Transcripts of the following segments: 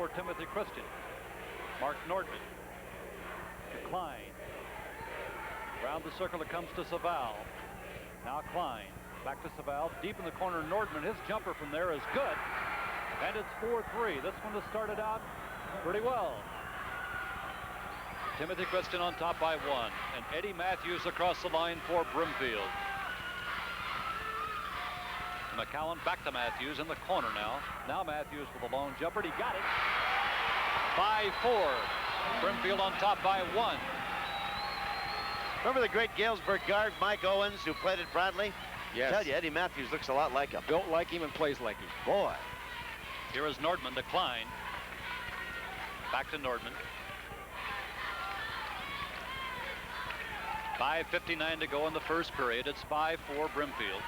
for Timothy Christian. Mark Nordman to Klein. Around the circle it comes to Saval. Now Klein. Back to Saval. Deep in the corner, Nordman. His jumper from there is good. And it's 4-3. This one has started out pretty well. Timothy Christian on top by 1. And Eddie Matthews across the line for Brimfield. McCowan back to Matthews in the corner now. Now Matthews with a long jumper. He got it. 5-4. Brimfield on top by 1. Remember the great Galesburg guard, Mike Owens, who played at Bradley? Yes. I tell you, Eddie Matthews looks a lot like him. Built like him and plays like him. Boy. Here is Nordman to Klein. Back to Nordman. 5:59 to go in the first period. It's 5-4 Brimfield.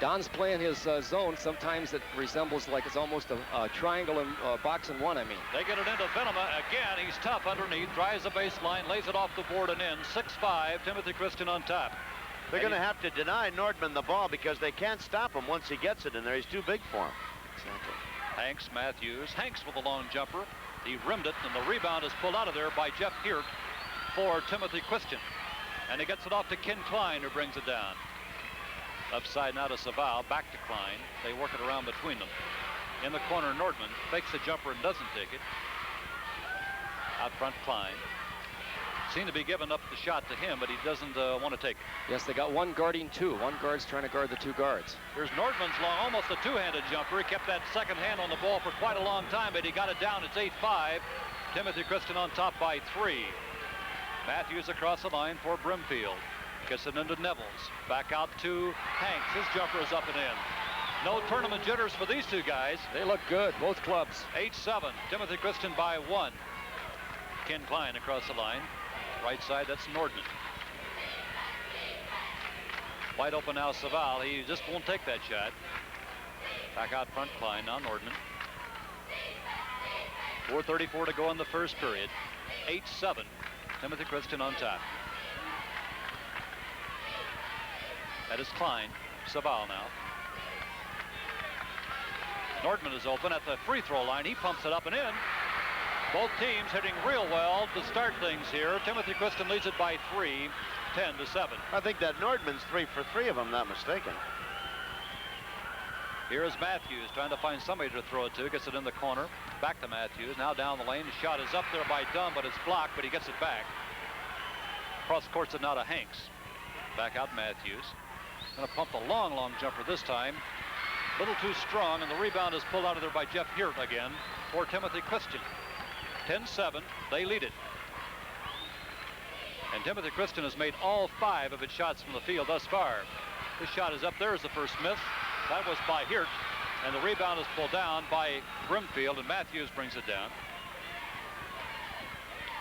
Don's playing his zone. Sometimes it resembles like it's almost a triangle in boxing one, I mean. They get it into Venema again. He's tough underneath, drives the baseline, lays it off the board and in. 6-5, Timothy Christian on top. They're going to have to deny Nordman the ball because they can't stop him once he gets it in there. He's too big for him. Exactly. Hanks, Matthews. Hanks with a long jumper. He rimmed it, and the rebound is pulled out of there by Jeff Hirt for Timothy Christian. And he gets it off to Ken Klein, who brings it down. Upside now to Saval, back to Klein. They work it around between them. In the corner, Nordman fakes the jumper and doesn't take it. Out front, Klein. Seemed to be giving up the shot to him, but he doesn't want to take it. Yes, they got one guarding two. One guard's trying to guard the two guards. Here's Nordman's long, almost a two-handed jumper. He kept that second hand on the ball for quite a long time, but he got it down. It's 8-5. Timothy Christian on top by 3. Matthews across the line for Brimfield. Gets it into Nevels. Back out to Hanks. His jumper is up and in. No tournament jitters for these two guys. They look good, both clubs. 8-7. Timothy Christian by 1. Ken Klein across the line. Right side, that's Nordman. Wide open now, Saval. He just won't take that shot. Back out front, Klein. Now Nordman. 4:34 to go in the first period. 8-7. Timothy Christian on top. That is Klein. Saval now. Nordman is open at the free throw line. He pumps it up and in. Both teams hitting real well to start things here. Timothy Christian leads it by 3, 10-7. I think that Nordman's 3 for 3 if I'm not mistaken. Here is Matthews trying to find somebody to throw it to. Gets it in the corner. Back to Matthews. Now down the lane. The shot is up there by Dunn, but it's blocked, but he gets it back. Cross courts it now to Hanks. Back out Matthews. Going to pump the long jumper this time. A little too strong, and the rebound is pulled out of there by Jeff Hirt again for Timothy Christian. 10-7, they lead it. And Timothy Christian has made all 5 of its shots from the field thus far. This shot is up there as the first miss. That was by Hirt, and the rebound is pulled down by Brimfield, and Matthews brings it down.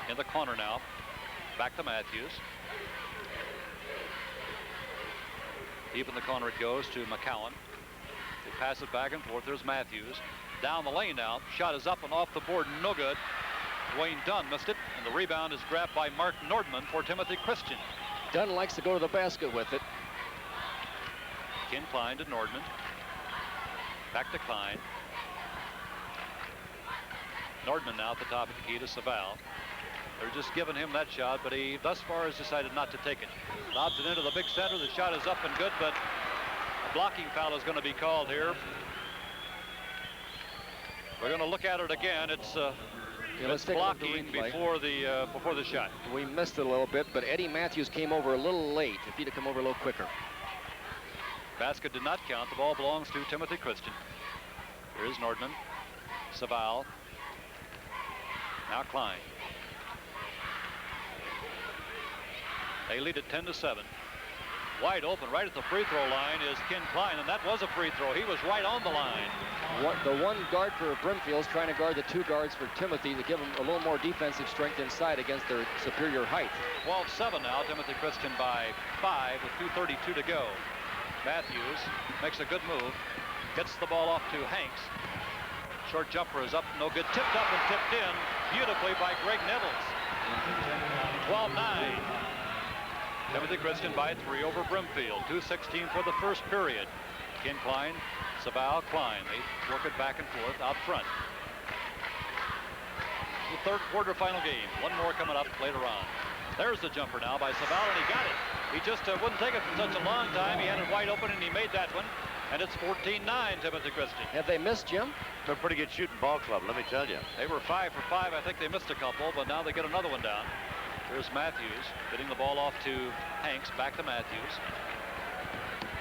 In the corner now, back to Matthews. Deep in the corner it goes to McCowan. They pass it back and forth. There's Matthews. Down the lane now. Shot is up and off the board. No good. Wayne Dunn missed it, and the rebound is grabbed by Mark Nordman for Timothy Christian. Dunn likes to go to the basket with it. Ken Klein to Nordman. Back to Klein. Nordman now at the top of the key to Saval. They're just giving him that shot, but he thus far has decided not to take it. Lobs it into the big center. The shot is up and good, but a blocking foul is going to be called here. We're going to look at it again. It's blocking before the shot. We missed it a little bit, but Eddie Matthews came over a little late. If he'd have come over a little quicker. Basket did not count. The ball belongs to Timothy Christian. Here's Nordman. Saval. Now Klein. They lead it 10-7. Wide open right at the free throw line is Ken Klein, and that was a free throw. He was right on the line. The one guard for Brimfield is trying to guard the 2 guards for Timothy to give him a little more defensive strength inside against their superior height. 12-7 now. Timothy Christian by 5 with 2:32 to go. Matthews makes a good move. Gets the ball off to Hanks. Short jumper is up, no good. Tipped up and tipped in beautifully by Greg Nevels. 12-9. Timothy Christian by 3 over Brimfield. 2:16 for the first period. Ken Klein, Saval, Klein. They work it back and forth out front. third quarterfinal game. One more coming up later on. There's the jumper now by Saval, and he got it. He just wouldn't take it for such a long time. He had it wide open, and he made that one. And it's 14-9, Timothy Christian. Have they missed, Jim? They're a pretty good shooting ball club, let me tell you. They were 5 for 5. I think they missed a couple, but now they get another one down. Here's Matthews getting the ball off to Hanks. Back to Matthews.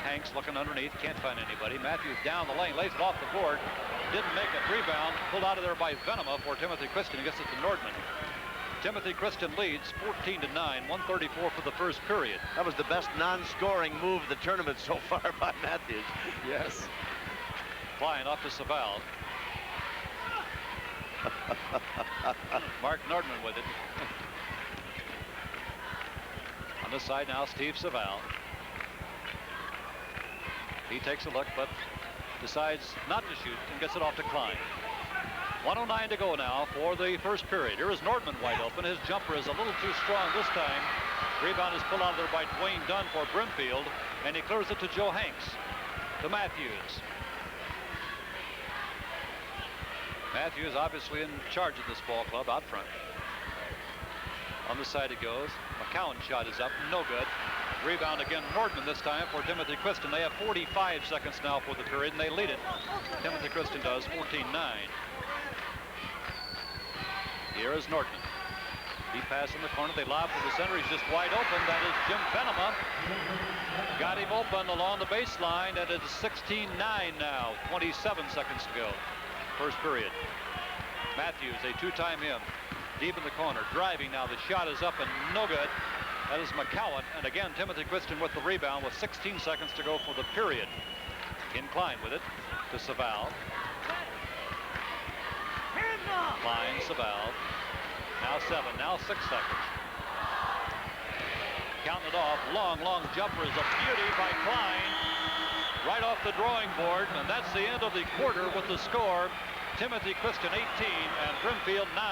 Hanks looking underneath, can't find anybody. Matthews down the lane, lays it off the board. Didn't make it. Rebound pulled out of there by Venema for Timothy Christian. He gets it to Nordman. Timothy Christian leads 14-9, 134 for the first period. That was the best non-scoring move of the tournament so far by Matthews. Yes. Flying off to Saval. Mark Nordman with it. On this side now, Steve Saval. He takes a look, but decides not to shoot and gets it off to Klein. 1:09 to go now for the first period. Here is Nordman wide open. His jumper is a little too strong this time. Rebound is pulled out of there by Dwayne Dunn for Brimfield, and he clears it to Joe Hanks. To Matthews. Matthews obviously in charge of this ball club out front. On the side it goes. McCowan's shot is up, no good. Rebound again, Nordman this time for Timothy Christian. They have 45 seconds now for the period, and they lead it. Timothy Christian does, 14-9. Here is Nordman. Deep pass in the corner. They lob to the center. He's just wide open. That is Jim Venema. Got him open along the baseline, and it's 16-9 now. 27 seconds to go. First period. Matthews, a two-time him. Deep in the corner. Driving now. The shot is up and no good. That is McCowan. And again, Timothy Christian with the rebound with 16 seconds to go for the period. Klein with it to Saval. Klein, Saval. Now 7, now 6 seconds. Counting it off. Long, long jumper is a beauty by Klein. Right off the drawing board. And that's the end of the quarter with the score. Timothy Christian 18 and Brimfield 9.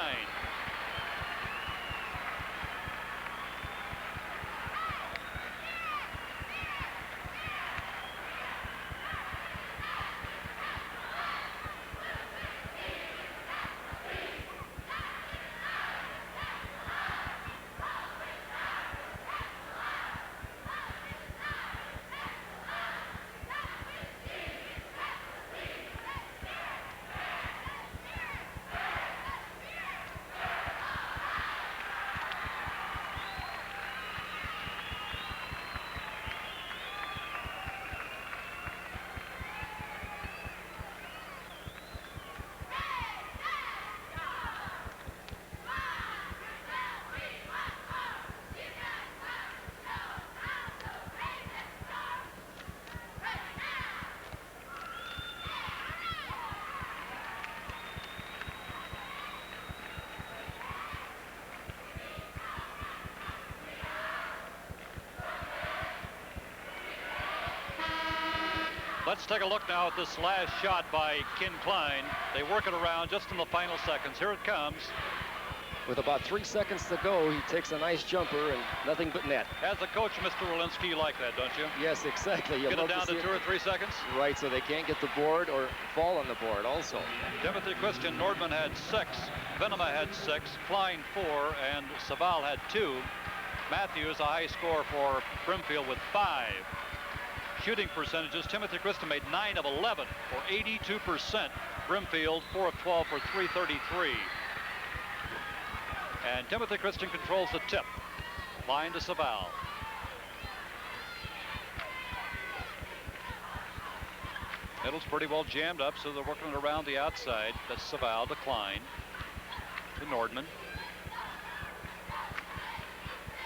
Let's take a look now at this last shot by Klein. They work it around just in the final seconds. Here it comes. With about 3 seconds to go, he takes a nice jumper and nothing but net. As a coach, Mr. Walensky, you like that, don't you? Yes, exactly. Get it down to 2 or 3 seconds? Right, so they can't get the board or fall on the board also. Timothy Christian, Nordman had 6. Venema had 6. Klein 4. And Saval had 2. Matthews, a high score for Brimfield with 5. Shooting percentages, Timothy Christian made 9 of 11 for 82%. Brimfield 4 of 12 for 333. And Timothy Christian controls the tip. Line to Saval. Middle's pretty well jammed up, so they're working it around the outside. That's Saval to Klein. To Nordman.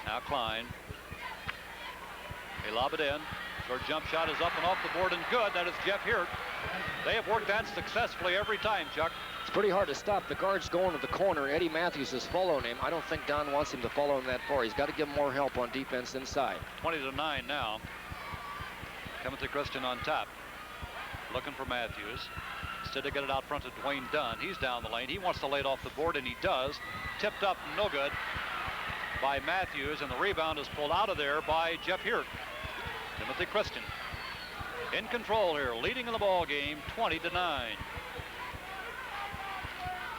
Now Klein. They lob it in. Short jump shot is up and off the board and good. That is Jeff Hirt. They have worked that successfully every time, Chuck. It's pretty hard to stop. The guard's going to the corner. Eddie Matthews is following him. I don't think Don wants him to follow him that far. He's got to give more help on defense inside. 20-9 now. Timothy Christian on top. Looking for Matthews. Instead to get it out front to Dwayne Dunn. He's down the lane. He wants to lay it off the board, and he does. Tipped up, no good by Matthews, and the rebound is pulled out of there by Jeff Hirt. Timothy Christian in control here, leading in the ball game, 20-9.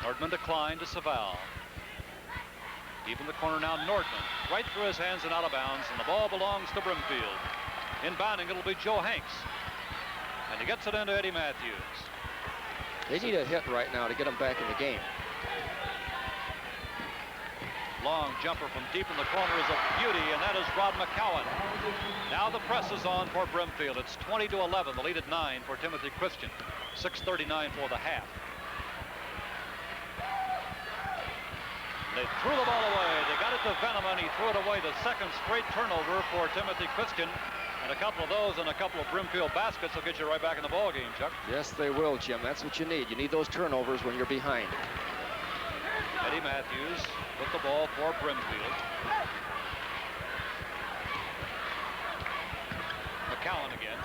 Nordman to Klein to Saval. Deep in the corner now, Nordman. Right through his hands and out of bounds, and the ball belongs to Brimfield. Inbounding, it'll be Joe Hanks. And he gets it into Eddie Matthews. They need a hit right now to get them back in the game. Long jumper from deep in the corner is a beauty, and that is Rod McCowan. Now the press is on for Brimfield. It's 20-11, the lead at 9 for Timothy Christian. 6:39 for the half. They threw the ball away. They got it to Venema, and he threw it away. The second straight turnover for Timothy Christian. And a couple of those and a couple of Brimfield baskets will get you right back in the ball game, Chuck. Yes, they will, Jim. That's what you need. You need those turnovers when you're behind. Eddie Matthews with the ball for Brimfield. McCowan again.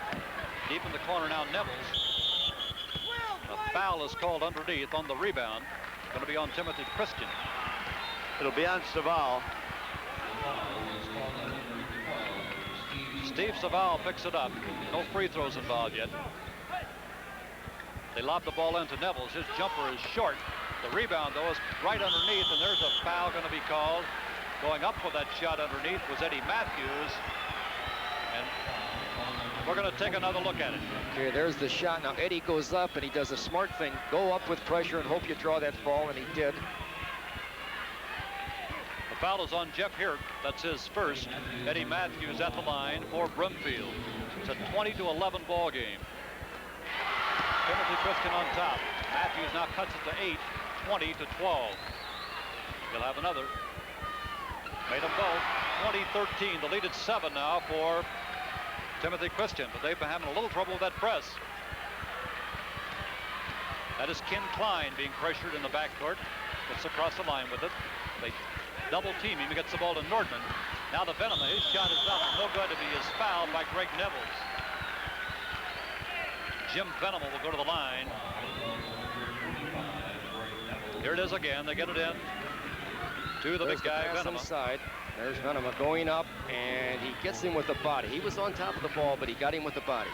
Deep in the corner now, Nevels. A foul is called underneath on the rebound. Going to be on Timothy Christian. It'll be on Saval. Steve Saval picks it up. No free throws involved yet. They lob the ball into Nevels. His jumper is short. The rebound, though, is right underneath, and there's a foul going to be called. Going up for that shot underneath was Eddie Matthews. And we're going to take another look at it. Okay, there's the shot. Now Eddie goes up, and he does a smart thing. Go up with pressure and hope you draw that ball, and he did. The foul is on Jeff Hirt. That's his first. Eddie Matthews at the line for Brimfield. It's a 20-11 ball game. Timothy Christian on top. Matthews now cuts it to 8, 20-12. He'll have another. Made them both. 20-13. The lead at 7 now for Timothy Christian, but they've been having a little trouble with that press. That is Ken Klein being pressured in the backcourt. Gets across the line with it. They double team him. He gets the ball to Nordman. Now the Venema. His shot is up. No good if he is fouled by Greg Nevels. Jim Venema will go to the line. Here it is again. They get it in to the big guy, Venema. Inside. There's Venema going up, and he gets him with the body. He was on top of the ball, but he got him with the body.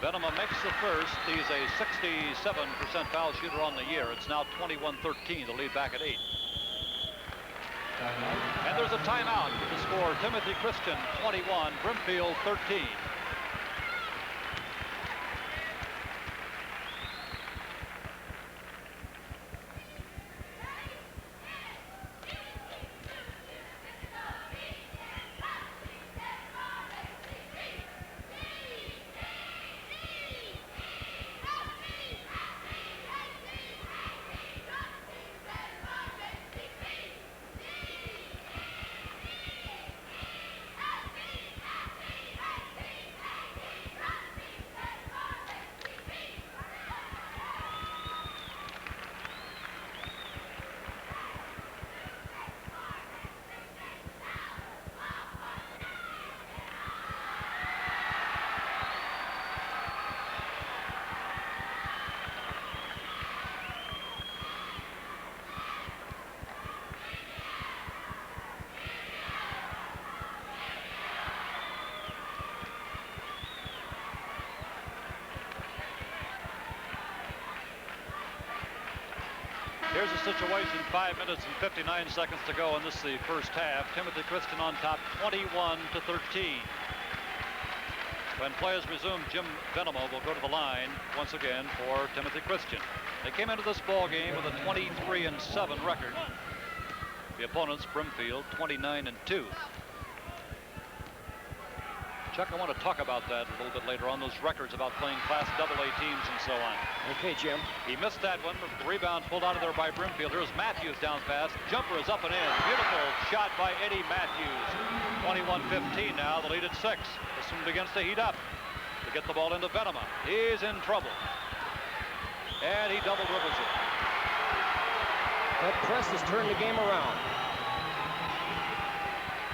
Venema makes the first. He's a 67% foul shooter on the year. It's now 21-13. The lead back at 8. And there's a timeout to score. Timothy Christian 21, Brimfield 13. Here's the situation, 5 minutes and 59 seconds to go in this the first half. Timothy Christian on top, 21-13. When players resume, Jim Venema will go to the line once again for Timothy Christian. They came into this ball game with a 23-7 record. The opponents, Brimfield, 29-2. Chuck, I want to talk about that a little bit later on, those records about playing Class AA teams and so on. Okay, Jim. He missed that one. The rebound pulled out of there by Brimfield. Here's Matthews down fast. Jumper is up and in. Beautiful shot by Eddie Matthews. 21-15 now, the lead at 6. This one begins to heat up. To get the ball into Venema. He's in trouble. And he double dribbles it. That press has turned the game around.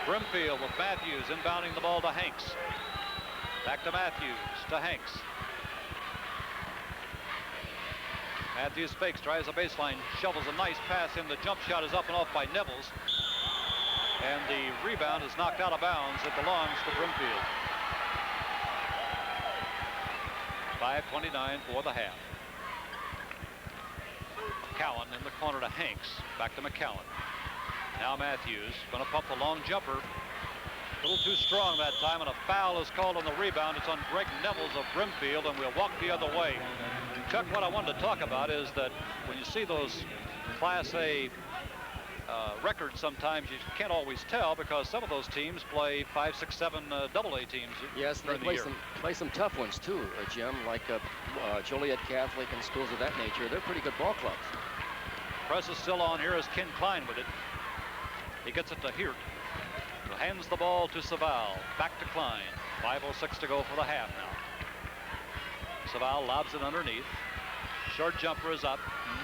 Brimfield with Matthews inbounding the ball to Hanks. Back to Matthews, to Hanks. Matthews fakes, tries a baseline, shovels a nice pass in. The jump shot is up and off by Nevels. And the rebound is knocked out of bounds. It belongs to Brimfield. 5:29 for the half. McCowan in the corner to Hanks. Back to McCowan. Now Matthews going to pump the long jumper. A little too strong that time, and a foul is called on the rebound. It's on Greg Nevels of Brimfield, and we'll walk the other way. Chuck, what I wanted to talk about is that when you see those Class A records, sometimes you can't always tell because some of those teams play 5, 6, 7 AA teams. Yes, they play some tough ones too, Jim, like Joliet Catholic and schools of that nature. They're pretty good ball clubs. Press is still on. Here is Ken Klein with it. He gets it to Hirt, who hands the ball to Saval. Back to Klein. 5:06 to go for the half now. Saval lobs it underneath. Short jumper is up.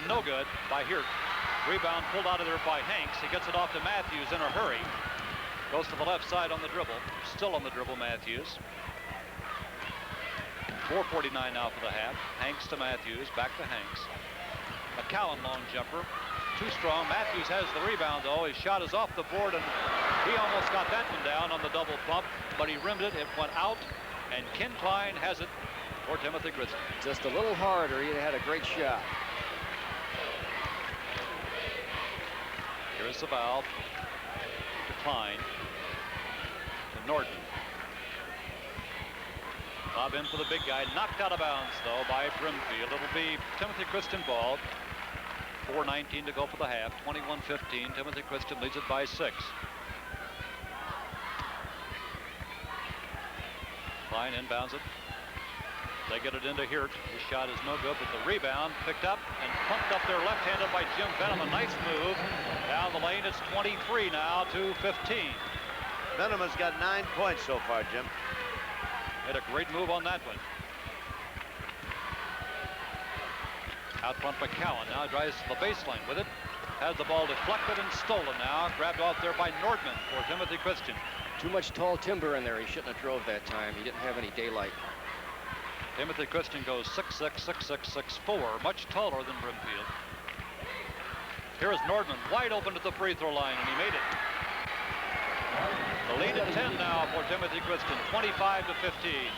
No good by Hirt. Rebound pulled out of there by Hanks. He gets it off to Matthews in a hurry. Goes to the left side on the dribble. Still on the dribble, Matthews. 4:49 now for the half. Hanks to Matthews. Back to Hanks. McCowan long jumper. Too strong. Matthews has the rebound, though. His shot is off the board, and he almost got that one down on the double pump, but he rimmed it. It went out, and Ken Klein has it for Timothy Christian. Just a little harder. He had a great shot. Here's the foul to Klein, to Norton. Lob in for the big guy. Knocked out of bounds, though, by Brimfield. It'll be Timothy Christian ball. 4:19 to go for the half. 21-15. Timothy Christian leads it by 6. Klein inbounds it. They get it into Hirt. His shot is no good, but the rebound picked up and pumped up there left-handed by Jim Benham. A nice move down the lane. It's 23 now to 15. Benham has got 9 points so far, Jim. Made a great move on that one. Out front McCowan now drives to the baseline with it. Has the ball deflected and stolen now. Grabbed off there by Nordman for Timothy Christian. Too much tall timber in there. He shouldn't have drove that time. He didn't have any daylight. Timothy Christian goes 6'6", 6'6", 6'4", much taller than Brimfield. Here is Nordman wide open at the free throw line, and he made it. The lead at 10 now for Timothy Christian, 25-15.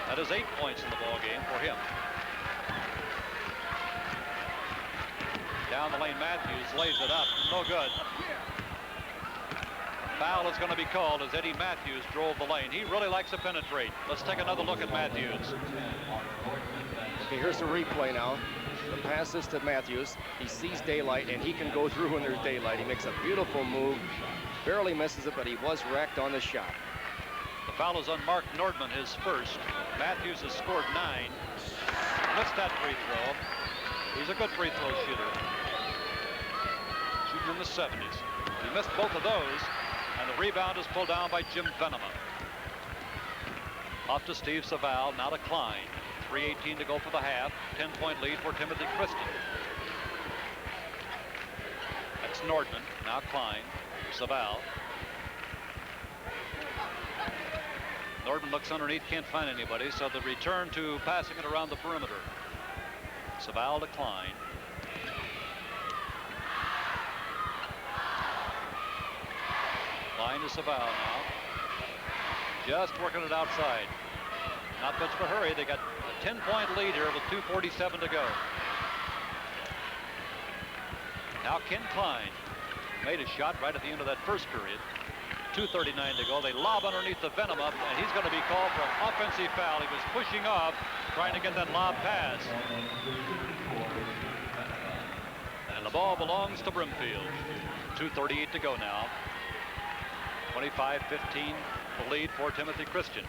That is 8 points in the ball game for him. Down the lane, Matthews lays it up. No good. Foul is going to be called as Eddie Matthews drove the lane. He really likes to penetrate. Let's take another look at Matthews. Okay, here's the replay now. The pass is to Matthews. He sees daylight, and he can go through when there's daylight. He makes a beautiful move. Barely misses it, but he was wrecked on the shot. The foul is on Mark Nordman, his first. Matthews has scored 9. Missed that free throw. He's a good free throw shooter. Shooting in the 70s. He missed both of those, and the rebound is pulled down by Jim Venema. Off to Steve Saval, now to Klein. 3:18 to go for the half. 10-point lead for Timothy Christian. That's Nordman, now Klein. Saval. Nordman looks underneath, can't find anybody, so the return to passing it around the perimeter. Saval to Klein. Klein to Saval now. Just working it outside. Not much of a hurry. They got a 10-point lead here with 2:47 to go. Now Ken Klein made a shot right at the end of that first period. 2:39 to go. They lob underneath the Venom up, and he's going to be called for an offensive foul. He was pushing off, trying to get that lob pass. And the ball belongs to Brimfield. 2:38 to go now. 25-15, the lead for Timothy Christian.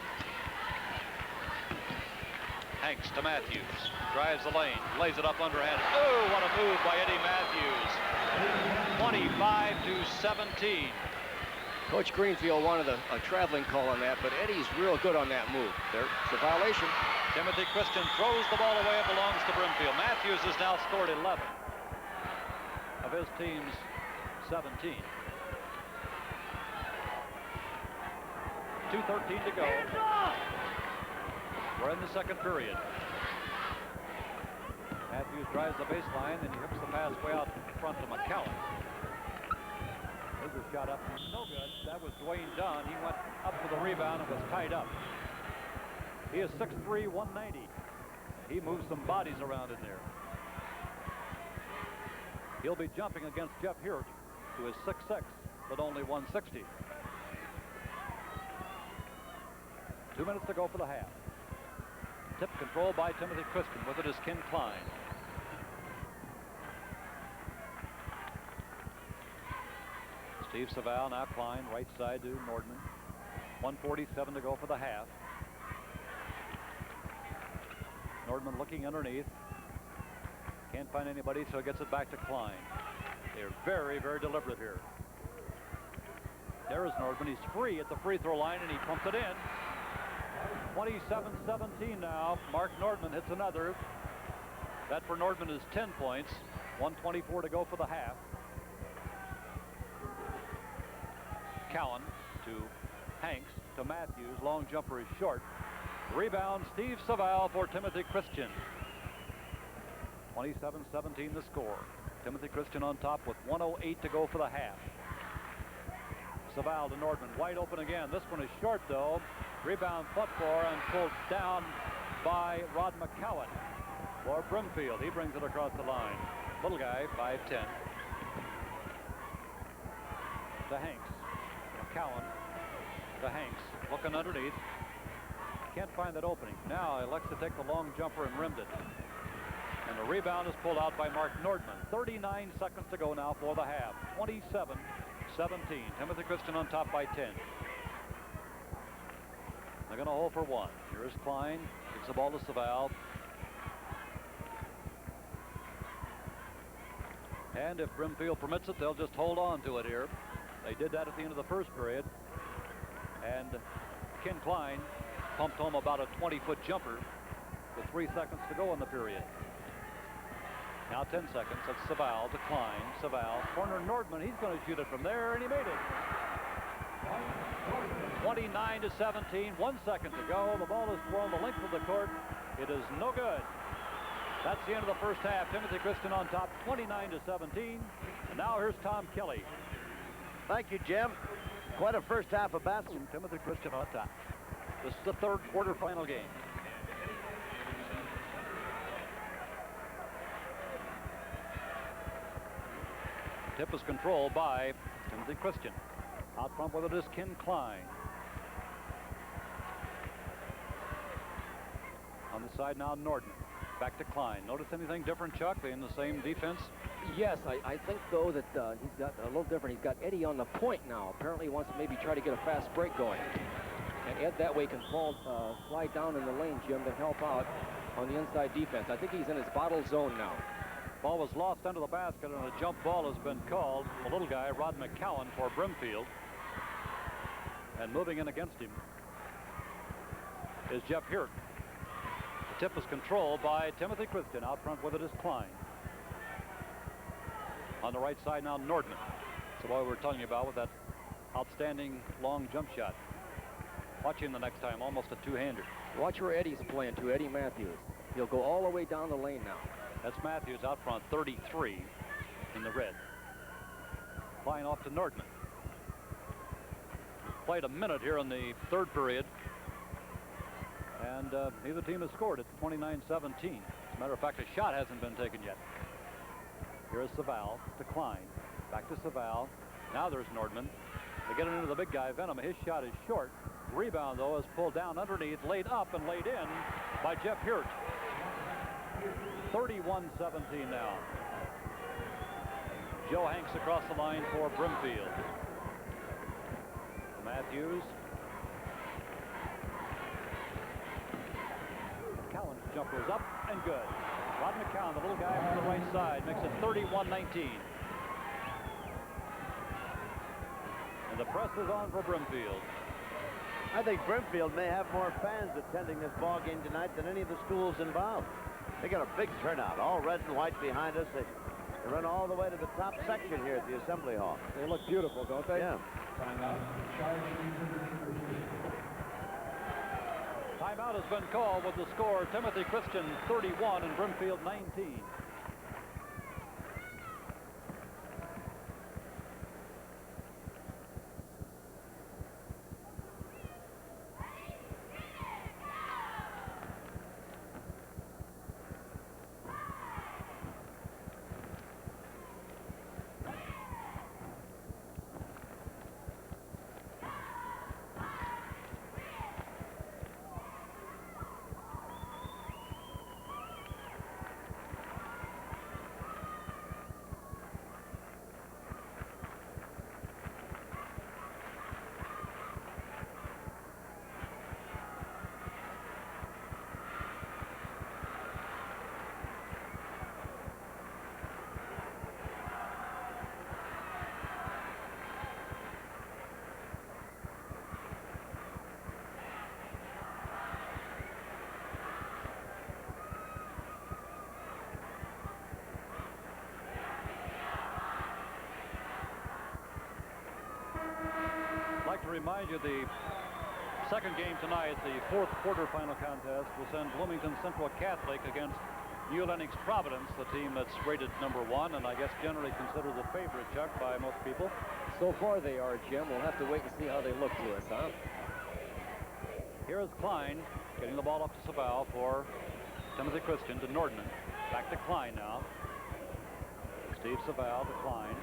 Hanks to Matthews. Drives the lane, lays it up underhand. Oh, what a move by Eddie Matthews. 25-17. Coach Greenfield wanted a traveling call on that, but Eddie's real good on that move. It's a violation. Timothy Christian throws the ball away. It belongs to Brimfield. Matthews has now scored 11 of his team's 17. 2:13 to go. We're in the second period. Matthews drives the baseline, and he hooks the pass way out front to McCowan. There's a shot up. No good. That was Dwayne Dunn. He went up for the rebound and was tied up. He is 6'3", 190. He moves some bodies around in there. He'll be jumping against Jeff Hirt. who is 6'6", but only 160. 2 minutes to go for the half. Tip controlled by Timothy Christian. With it is Ken Klein. Steve Saval, now Klein, right side to Nordman. 1:47 to go for the half. Nordman looking underneath. Can't find anybody, so gets it back to Klein. They're very, very deliberate here. There is Nordman. He's free at the free throw line, and he pumped it in. 27-17 now. Mark Nordman hits another. That for Nordman is 10 points. 1:24 to go for the half. Cowan to Hanks to Matthews. Long jumper is short. Rebound, Steve Saval for Timothy Christian. 27-17 the score. Timothy Christian on top with 1:08 to go for the half. Saval to Nordman, wide open again. This one is short though. Rebound fought for and pulled down by Rod McCowan for Brimfield. He brings it across the line. Little guy, 5'10". To Hanks. McCowan to Hanks. Looking underneath. Can't find that opening. Now elects to take the long jumper and rimmed it. And the rebound is pulled out by Mark Nordman. 39 seconds to go now for the half. 27-17. Timothy Christian on top by 10. They're going to hold for one. Here's Klein. Gives the ball to Saval. And if Brimfield permits it, they'll just hold on to it here. They did that at the end of the first period. And Ken Klein pumped home about a 20-foot jumper with 3 seconds to go in the period. Now 10 seconds. That's Saval to Klein. Saval. Corner Nordman. He's going to shoot it from there, and he made it. 29-17. 1 second to go. The ball is thrown the length of the court. It is no good. That's the end of the first half. Timothy Christian on top, 29-17. And now here's Tom Kelly. Thank you, Jim. Quite a first half of basketball. Timothy Christian on top. This is the third quarterfinal game. Tip is controlled by Timothy Christian. Out front with it is Ken Klein. On the side now, Nordman. Back to Klein. Notice anything different, Chuck? They in the same defense? Yes, I think, though, that he's got a little different. He's got Eddie on the point now. Apparently he wants to maybe try to get a fast break going. And Ed that way can slide down in the lane, Jim, to help out on the inside defense. I think he's in his bottle zone now. Ball was lost under the basket, and a jump ball has been called. The little guy, Rod McCowan, for Brimfield. And moving in against him is Jeff Hirt. The tip is controlled by Timothy Christian. Out front with it is Klein. On the right side now, Nordman. That's what we were telling you about with that outstanding long jump shot. Watch him the next time, almost a two-hander. Watch where Eddie's playing to, Eddie Matthews. He'll go all the way down the lane now. That's Matthews out front, 33 in the red. Klein off to Nordman. Played a minute here in the third period. And neither team has scored. It's 29-17. As a matter of fact, a shot hasn't been taken yet. Here is Saval to Klein. Back to Saval. Now there's Nordman. They get it into the big guy, Venom. His shot is short. Rebound, though, is pulled down underneath, laid up and laid in by Jeff Hirt. 31-17 now. Joe Hanks across the line for Brimfield. Matthews. McCowan's jumper is up and good. Rod McCowan, the little guy from the right side, makes it 31-19. And the press is on for Brimfield. I think Brimfield may have more fans attending this ball game tonight than any of the schools involved. They got a big turnout, all red and white behind us. They run all the way to the top section here at the Assembly Hall. They look beautiful, don't they? Yeah. Timeout has been called with the score Timothy Christian 31 and Brimfield 19. remind you the second game tonight, the fourth quarterfinal contest, will send Bloomington Central Catholic against New Lenox Providence, the team that's rated #1 and I guess generally considered the favorite, Chuck, by most people. So far they are, Jim. We'll have to wait and see how they look to us, huh? Here is Klein getting the ball up to Saval for Timothy Christian to Nordman. Back to Klein now. Steve Saval to Klein.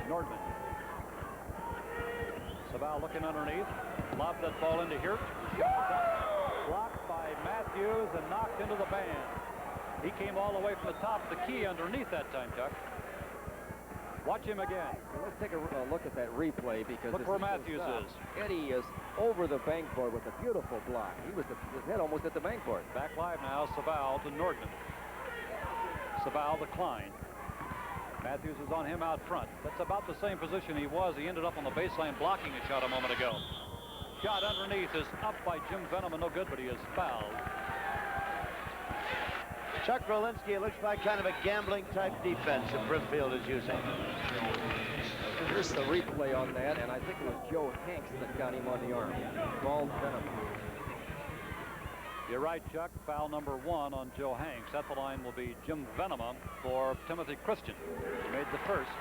Nordman. Saval looking underneath. Lobbed that ball into Hirt. Blocked by Matthews and knocked into the band. He came all the way from the top of the key underneath that time, Chuck. Watch him again. Well, let's take a look at that replay because look where Matthews is. Eddie is over the bankboard with a beautiful block. He was his head almost at the bankboard. Back live now, Saval to Nordman. Saval to Klein. Matthews is on him out front. That's about the same position he was. He ended up on the baseline blocking a shot a moment ago. Shot underneath is up by Jim Venom and no good, but he is fouled. Chuck Rolinski, it looks like kind of a gambling type defense that Brimfield is using. Here's the replay on that, and I think it was Joe Hanks that got him on the arm. Ball Venom. You're right, Chuck. Foul #1 on Joe Hanks. At the line will be Jim Venema for Timothy Christian. He made the first.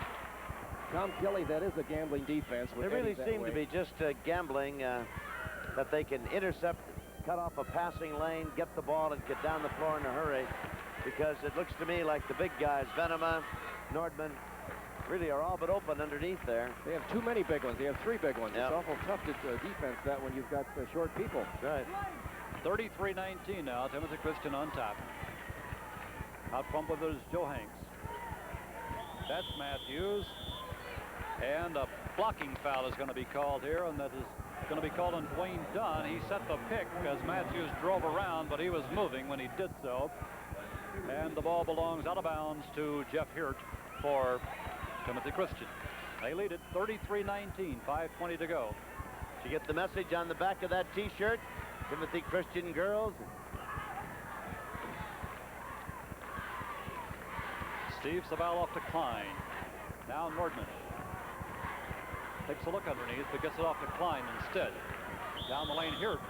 Tom Kelly, that is a gambling defense. They really seem to be just gambling that they can intercept, cut off a passing lane, get the ball, and get down the floor in a hurry. Because it looks to me like the big guys, Venema, Nordman, really are all but open underneath there. They have too many big ones. They have 3 big ones. Yep. It's awful tough to defense that when you've got short people. Right. 33-19 now. Timothy Christian on top. Out front with it is Joe Hanks. That's Matthews. And a blocking foul is going to be called here, and that is going to be called on Dwayne Dunn. He set the pick as Matthews drove around, but he was moving when he did so. And the ball belongs out of bounds to Jeff Hirt for Timothy Christian. They lead it 33-19, 5:20 to go. Did you get the message on the back of that T-shirt? Timothy Christian girls. Steve Saval off to Klein. Now Nordman. Takes a look underneath, but gets it off to Klein instead. Down the lane, Hirt.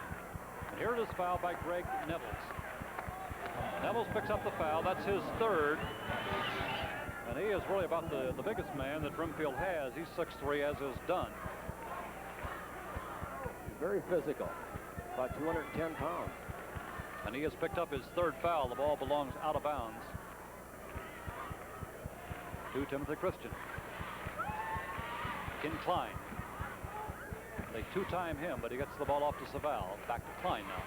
And Hirt is fouled by Greg Nevels. Nevels picks up the foul. That's his third. And he is really about the biggest man that Brimfield has. He's 6'3", as is Dunn. Very physical. About 210 pounds. And he has picked up his third foul. The ball belongs out of bounds to Timothy Christian. Ken Klein. They two-time him, but he gets the ball off to Saval. Back to Klein now.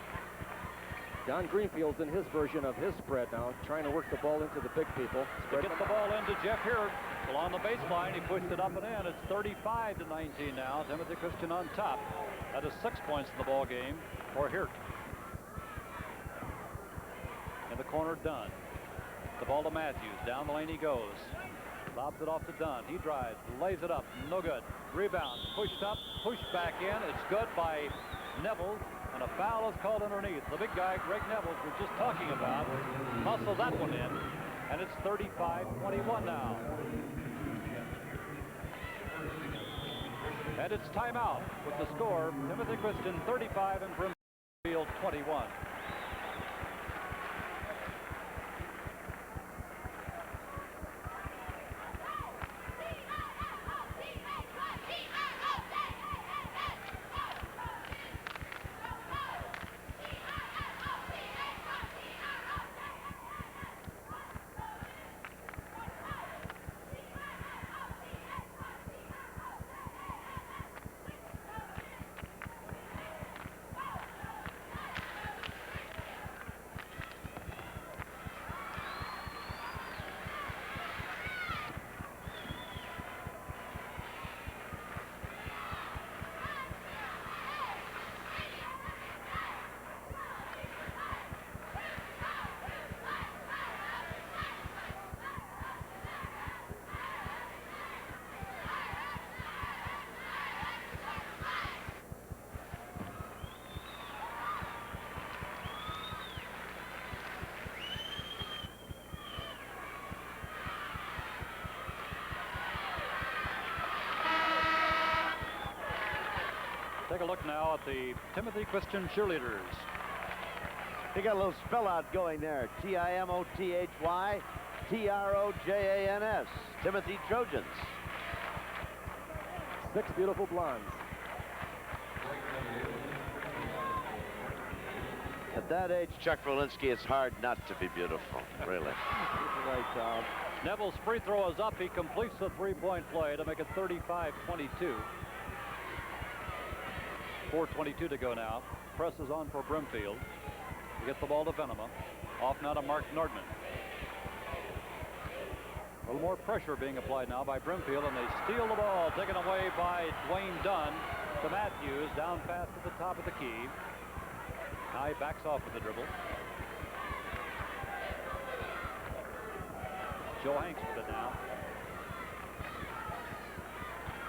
Don Greenfield's in his version of his spread now, trying to work the ball into the big people. He gets the ball into Jeff Hirt. Along the baseline, he pushed it up and in. It's 35-19 now. Timothy Christian on top. That is 6 points in the ball game for Hirt. In the corner, Dunn. The ball to Matthews. Down the lane he goes. Lobs it off to Dunn. He drives, lays it up. No good. Rebound. Pushed up, pushed back in. It's good by Nevels. And a foul is called underneath. The big guy, Greg Nevels, we're just talking about, muscled that one in. And it's 35-21 now. And it's timeout with the score. Timothy Christian 35 and Brimfield 21. Take a look now at the Timothy Christian cheerleaders. They got a little spell out going there. Timothy Trojans. Timothy Trojans. 6 beautiful blondes. At that age, Chuck Wolinski, it's hard not to be beautiful, really. Right, Tom. Neville's free throw is up. He completes the three-point play to make it 35-22. 4:22 to go now. Press is on for Brimfield. He gets the ball to Venema. Off now to Mark Nordman. A little more pressure being applied now by Brimfield, and they steal the ball, taken away by Dwayne Dunn to Matthews, down fast at the top of the key. Now he backs off with the dribble. Joe Hanks with it now.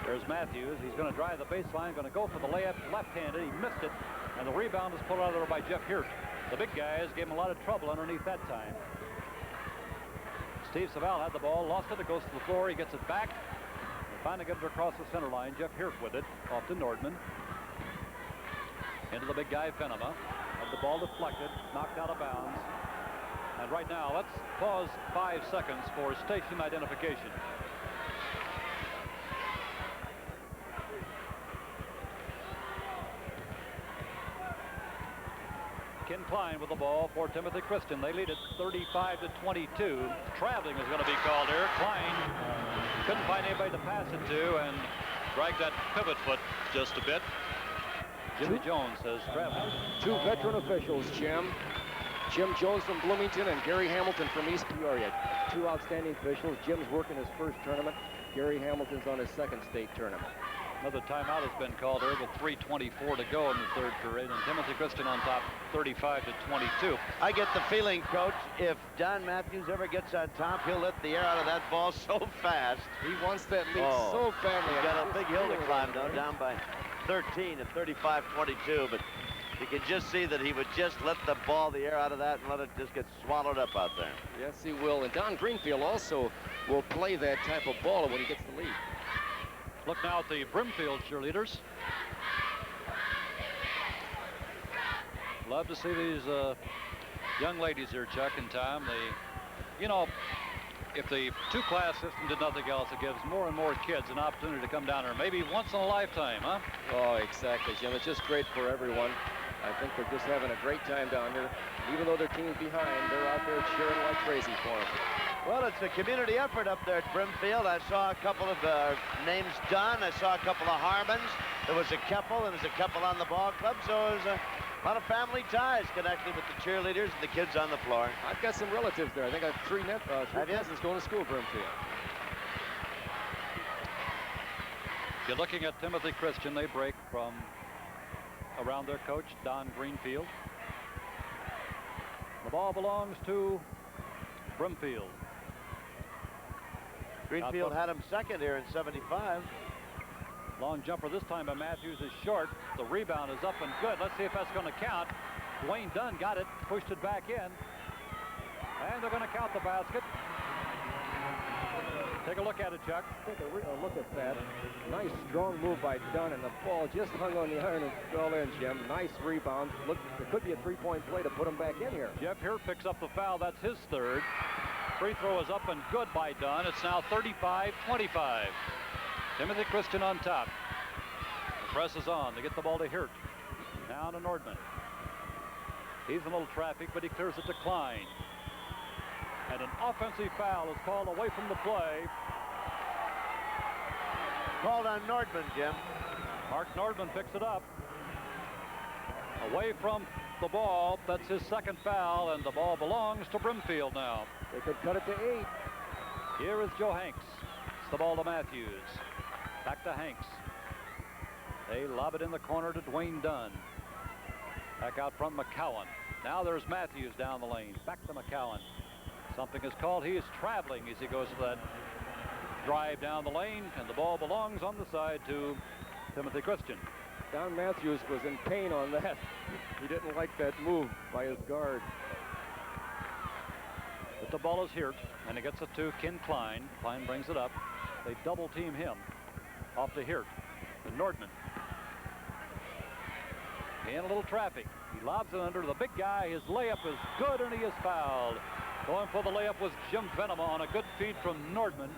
There's Matthews. He's going to drive the baseline, going to go for the layup left-handed. He missed it, and the rebound is pulled out of there by Jeff Hirt. The big guys gave him a lot of trouble underneath that time. Steve Saval had the ball, lost it. It goes to the floor. He gets it back. And finally gets it across the center line. Jeff Hirt with it. Off to Nordman. Into the big guy, Venema. Had the ball deflected, knocked out of bounds. And right now, let's pause 5 seconds for station identification. Ken Klein with the ball for Timothy Christian. They lead it 35-22. Traveling is going to be called here. Klein couldn't find anybody to pass it to and dragged that pivot foot just a bit. Jimmy Jones says traveling. 2 veteran officials, Jim. Jim Jones from Bloomington and Gary Hamilton from East Peoria. 2 outstanding officials. Jim's working his first tournament. Gary Hamilton's on his second state tournament. Another timeout has been called here with 3:24 to go in the third period, and Timothy Christian on top 35-22. I get the feeling, Coach, if Don Matthews ever gets on top, he'll let the air out of that ball so fast. He wants that lead so badly. He's got a big hill to climb, though, down by 13 at 35-22, but you can just see that he would just let the ball, the air out of that, and let it just get swallowed up out there. Yes, he will. And Don Greenfield also will play that type of ball when he gets the lead. Look now at the Brimfield cheerleaders. Love to see these young ladies here, Chuck and Tom. They, you know, if the 2-class system did nothing else, it gives more and more kids an opportunity to come down here, maybe once in a lifetime, huh? Oh, exactly, Jim. It's just great for everyone. I think they're just having a great time down here. Even though their team's behind, they're out there cheering like crazy for them. Well, it's a community effort up there at Brimfield. I saw a couple of names done. I saw a couple of Harmons. There was a couple, and there's a couple on the ball club. So there's a lot of family ties connected with the cheerleaders and the kids on the floor. I've got some relatives there. I think I have 3 cousins going to school at Brimfield. You're looking at Timothy Christian. They break from around their coach, Don Greenfield. The ball belongs to Brimfield. Greenfield had him second here in 75. Long jumper this time by Matthews is short. The rebound is up and good. Let's see if that's going to count. Dwayne Dunn got it, pushed it back in. And they're going to count the basket. Take a look at it, Chuck. Take a look at that. Nice strong move by Dunn, and the ball just hung on the iron and fell in, Jim. Nice rebound. Look, it could be a 3-point play to put him back in here. Jeff Hirt picks up the foul. That's his third. Free throw is up and good by Dunn. It's now 35-25. Timothy Christian on top. The press is on. They get the ball to Hirt. Down to Nordman. He's in a little traffic, but he clears it to Klein. And an offensive foul is called away from the play. Called on Nordman, Jim. Mark Nordman picks it up. Away from the ball. That's his second foul, and the ball belongs to Brimfield now. They could cut it to 8. Here is Joe Hanks. It's the ball to Matthews. Back to Hanks. They lob it in the corner to Dwayne Dunn. Back out from McCowan. Now there's Matthews down the lane. Back to McCowan. Something is called. He is traveling as he goes to that drive down the lane, and the ball belongs on the side to Timothy Christian. Don Matthews was in pain on that. He didn't like that move by his guard. But the ball is Hirt, and he gets it to Ken Klein. Klein brings it up. They double team him. Off to Hirt. To Nordman. in a little traffic. He lobs it under the big guy. His layup is good, and he is fouled. Going for the layup was Jim Venema on a good feed from Nordman.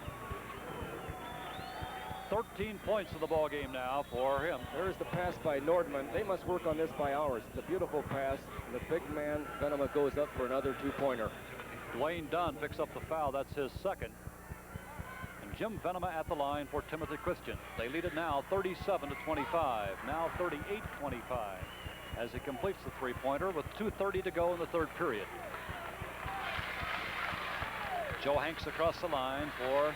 13 points in the ball game now for him. There's the pass by Nordman. They must work on this by hours. It's a beautiful pass. The big man, Venema, goes up for another two-pointer. Dwayne Dunn picks up the foul. That's his second. And Jim Venema at the line for Timothy Christian. They lead it now 37-25. Now 38-25 as he completes the three-pointer with 2:30 to go in the third period. Joe Hanks across the line for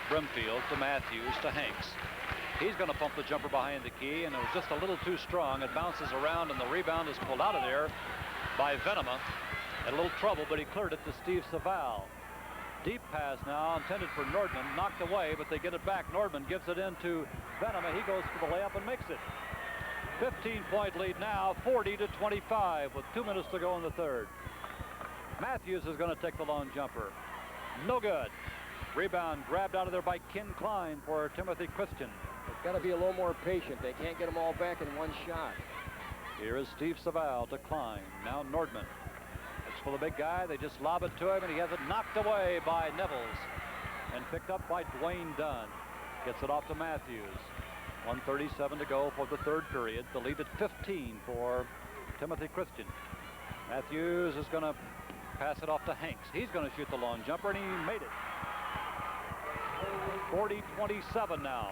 Brimfield to Matthews to Hanks. He's going to pump the jumper behind the key, and it was just a little too strong. It bounces around, and the rebound is pulled out of there by Venema. Had a little trouble, but he cleared it to Steve Saval. Deep pass now intended for Nordman, knocked away, but they get it back. Nordman gives it into Venema. He goes for the layup and makes it. 15-point lead now, 40-25 with 2 minutes to go in the third. Matthews is going to take the long jumper. No good. Rebound grabbed out of there by Ken Klein for Timothy Christian. They've got to be a little more patient. They can't get them all back in one shot. Here is Steve Saval to Klein. Now Nordman. It's for the big guy. They just lob it to him, and he has it knocked away by Nevels and picked up by Dwayne Dunn. Gets it off to Matthews. 1:37 to go for the third period. The lead at 15 for Timothy Christian. Matthews is going to pass it off to Hanks. He's going to shoot the long jumper, and he made it. 40-27 now.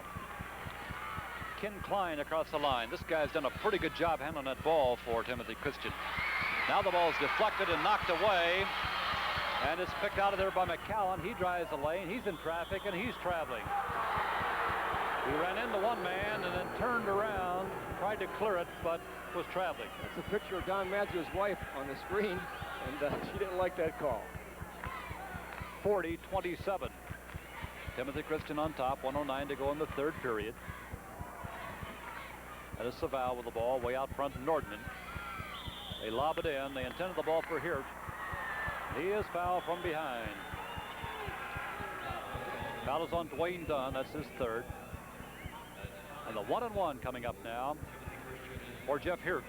Ken Klein across the line. This guy's done a pretty good job handling that ball for Timothy Christian. Now the ball's deflected and knocked away, and it's picked out of there by McCowan. He drives the lane. He's in traffic, and he's traveling. He ran into one man and then turned around, tried to clear it, but was traveling. That's a picture of Don Matthews' wife on the screen, and she didn't like that call. 40-27. Timothy Christian on top, 1:09 to go in the third period. That is Saval with the ball way out front. Nordman. They lob it in. They intended the ball for Hirt. He is fouled from behind. Foul is on Dwayne Dunn. That's his third. And the 1-and-1 coming up now for Jeff Hirt.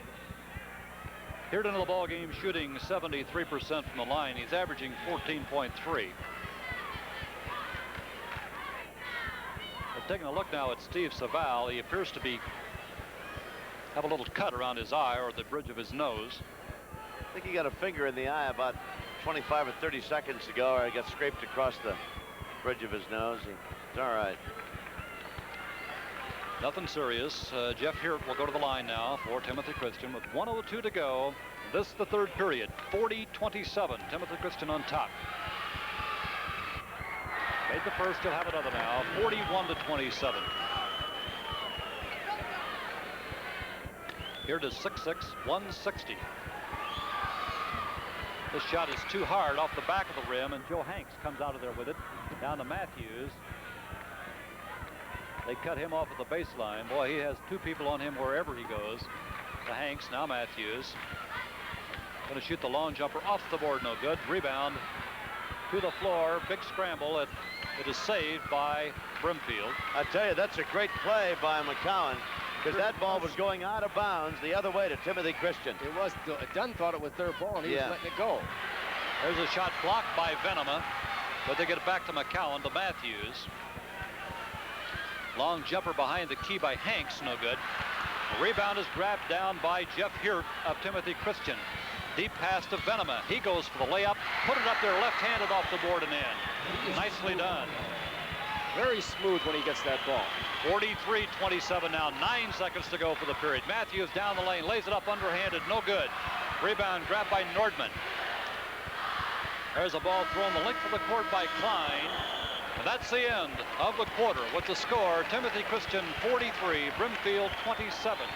Hirt into the ball game shooting 73% from the line. He's averaging 14.3. We're taking a look now at Steve Saval. He appears to have a little cut around his eye or the bridge of his nose. I think he got a finger in the eye about 25 or 30 seconds ago, or he got scraped across the bridge of his nose. It's all right. Nothing serious. Jeff Hirt will go to the line now for Timothy Christian with 1:02 to go. This the third period. 40-27. Timothy Christian on top. Made the first, he'll have another now. 41-27. Hirt is 6'6", 160. This shot is too hard off the back of the rim, and Joe Hanks comes out of there with it. Down to Matthews. They cut him off at the baseline. Boy, he has two people on him wherever he goes. To Hanks, now Matthews. Going to shoot the long jumper off the board, no good. Rebound to the floor, big scramble. It is saved by Brimfield. I tell you, that's a great play by McCowan, because that ball was going out of bounds the other way to Timothy Christian. It was. Dunn thought it was their ball, and he was letting it go. There's a shot blocked by Venema, but they get it back to McCowan, to Matthews. Long jumper behind the key by Hanks, no good. The rebound is grabbed down by Jeff Hirt of Timothy Christian. Deep pass to Venema. He goes for the layup, put it up there left-handed off the board and in. Nicely done. Very smooth when he gets that ball. 43-27 now, 9 seconds to go for the period. Matthews down the lane, lays it up underhanded, no good. Rebound grabbed by Nordman. There's a ball thrown the length of the court by Klein. And that's the end of the quarter with the score, Timothy Christian 43, Brimfield 27.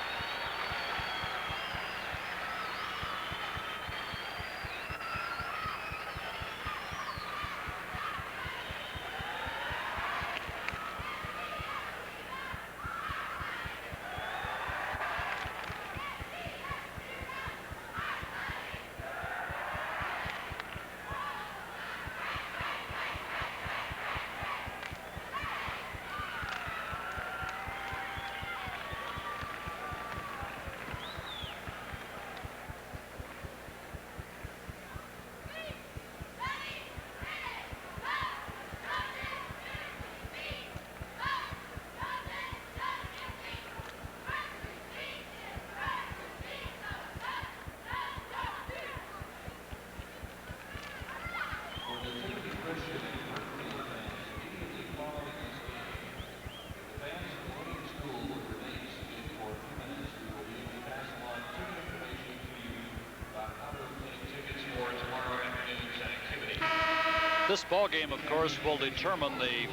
This ball game, of course, will determine the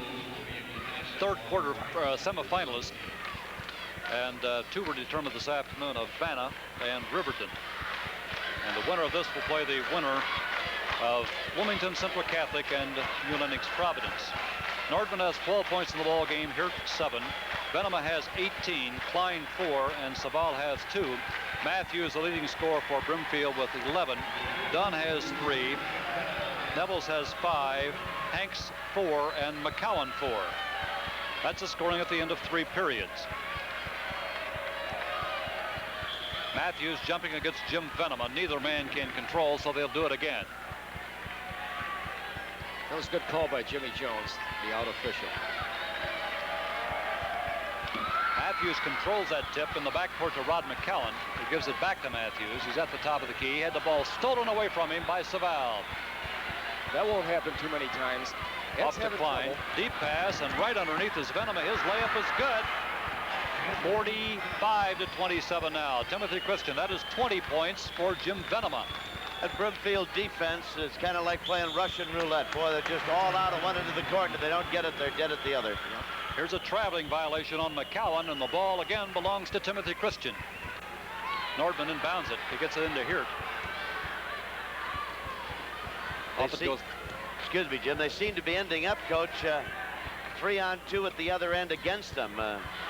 third quarter semifinalists, and two were determined this afternoon of Vanna and Riverton. And the winner of this will play the winner of Wilmington Central Catholic and New Lenox Providence. Nordman has 12 points in the ball game, Hirt 7. Venema has 18, Klein 4, and Saval has 2. Matthews, the leading scorer for Brimfield, with 11. Dunn has 3. Nevels has 5. Hanks 4, and McCowan 4. That's the scoring at the end of 3 periods. Matthews jumping against Jim Venema. Neither man can control, so they'll do it again. That was a good call by Jimmy Jones, the out official. Matthews controls that tip in the backcourt to Rod McCowan. He gives it back to Matthews. He's at the top of the key. He had the ball stolen away from him by Saval. That won't happen too many times. Off to Klein. Deep pass, and right underneath is Venema. His layup is good. 45-27 now. Timothy Christian, that is 20 points for Jim Venema. That Brimfield defense is kind of like playing Russian roulette. Boy, they're just all out of one end of the court, and if they don't get it, they're dead at the other. Here's a traveling violation on McCowan, and the ball again belongs to Timothy Christian. Nordman inbounds it. He gets it into Hirt. Off it goes. Excuse me, Jim. They seem to be ending up, Coach, 3-on-2 at the other end against them.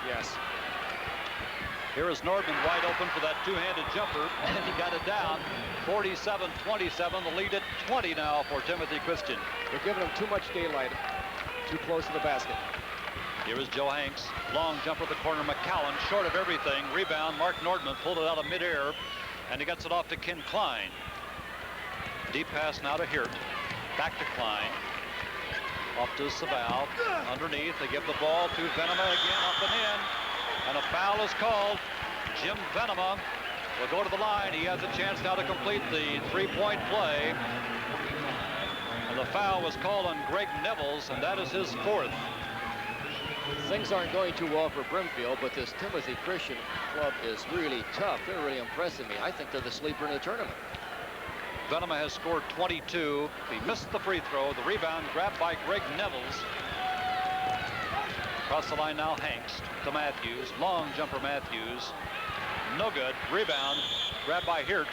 Yes. Here is Nordman wide open for that two-handed jumper, and he got it down. 47-27, the lead at 20 now for Timothy Christian. They're giving him too much daylight, too close to the basket. Here is Joe Hanks. Long jumper at the corner. McCowan short of everything. Rebound. Mark Nordman pulled it out of midair, and he gets it off to Ken Klein. Deep pass now to Hirt. Back to Klein. Off to Saval. Underneath. They give the ball to Venema again, up and in. And a foul is called. Jim Venema will go to the line. He has a chance now to complete the three-point play. And the foul was called on Greg Nevels, and that is his 4th. Things aren't going too well for Brimfield, but this Timothy Christian club is really tough. They're really impressing me. I think they're the sleeper in the tournament. Venema has scored 22. He missed the free throw. The rebound grabbed by Greg Nevels. Across the line now, Hanks to Matthews. Long jumper, Matthews. No good. Rebound grabbed by Hirt.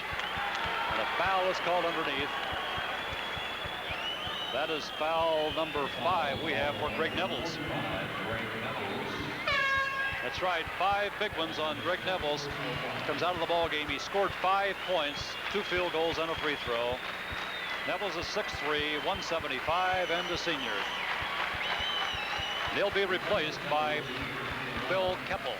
And a foul is called underneath. That is foul number 5 we have for Greg Nevels. That's right, 5 big ones on Greg Nevels. Comes out of the ball game. He scored 5 points, 2 field goals, and a free throw. Nevels is 6'3", 175, and a senior. He'll be replaced by Phil Keppel.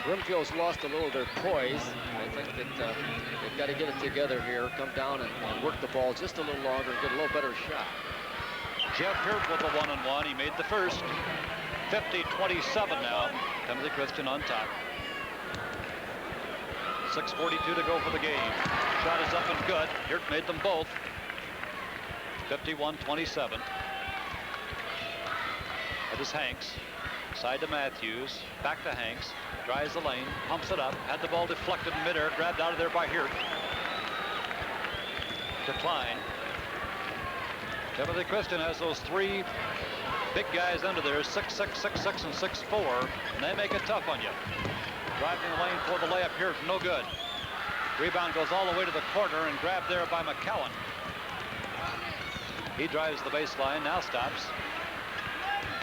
Brimfield's lost a little of their poise. I think that they've got to get it together here, come down and work the ball just a little longer and get a little better shot. Jeff Hirt with the 1-and-1. He made the first. 50-27 now. Timothy Christian on top. 6:42 to go for the game. Shot is up and good. Hirt made them both. 51-27. That is Hanks. Side to Matthews. Back to Hanks. Drives the lane. Pumps it up. Had the ball deflected in midair. Grabbed out of there by Hirt. To Klein. Timothy Christian has those 3 big guys under there, 6'6", 6'6", and 6'4", and they make it tough on you. Driving the lane for the layup here, no good. Rebound goes all the way to the corner and grabbed there by McCowan. He drives the baseline, now stops.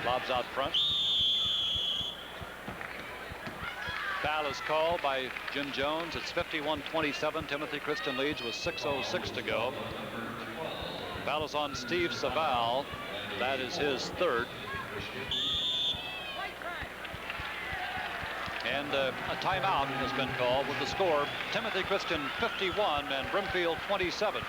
Lobs out front. Foul is called by Jim Jones. It's 51-27. Timothy Christian leads with 6:06 to go. Foul is on Steve Saval. That is his 3rd. And a timeout has been called with the score Timothy Christian 51 and Brimfield 27.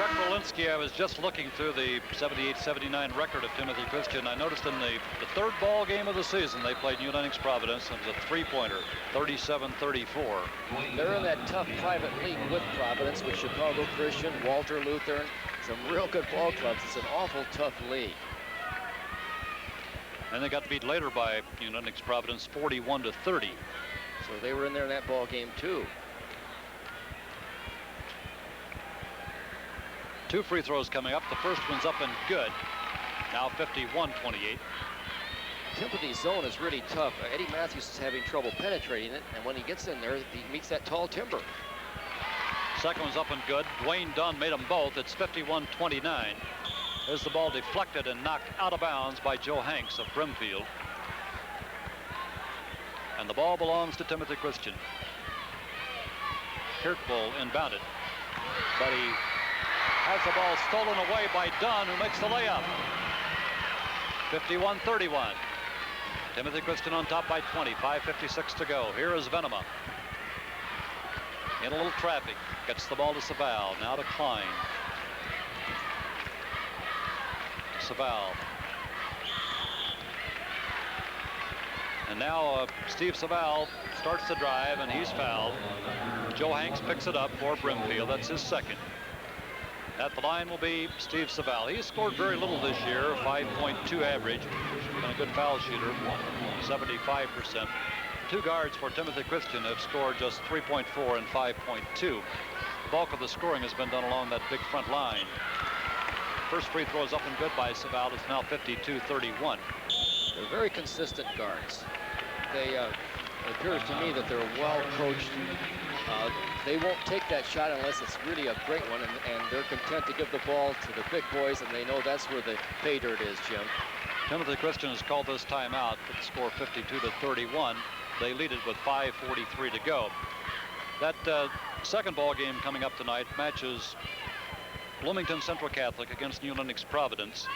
Chuck Berlinski, I was just looking through the 78-79 record of Timothy Christian. I noticed in the third ball game of the season, they played New Lenox Providence. It was a three-pointer, 37-34. They're in that tough private league with Providence, with Chicago Christian, Walter Lutheran, some real good ball clubs. It's an awful tough league. And they got beat later by New Lenox Providence 41-30. So they were in there in that ball game too. 2 free throws coming up. The first one's up and good. Now 51-28. Timothy's zone is really tough. Eddie Matthews is having trouble penetrating it, and when he gets in there, he meets that tall timber. Second one's up and good. Dwayne Dunn made them both. It's 51-29. There's the ball deflected and knocked out of bounds by Joe Hanks of Brimfield. And the ball belongs to Timothy Christian. Hirtbull inbounded, but he has the ball stolen away by Dunn, who makes the layup. 51-31. Timothy Christian on top by 20. 5:56 to go. Here is Venema. In a little traffic. Gets the ball to Saval. Now to Klein. Saval. And now Steve Saval starts the drive, and he's fouled. Joe Hanks picks it up for Brimfield. That's his second. At the line will be Steve Saval. He's scored very little this year, 5.2 average. And a good foul shooter, 75%. Two guards for Timothy Christian have scored just 3.4 and 5.2. The bulk of the scoring has been done along that big front line. First free throw is up and good by Saval. It's now 52-31. They're very consistent guards. They it appears to me that they're well coached. They won't take that shot unless it's really a great one, and they're content to give the ball to the big boys, and they know that's where the pay dirt is, Jim. Timothy Christian has called this timeout with the score 52-31. They lead it with 5:43 to go. That second ball game coming up tonight matches Bloomington Central Catholic against New Lenox Providence.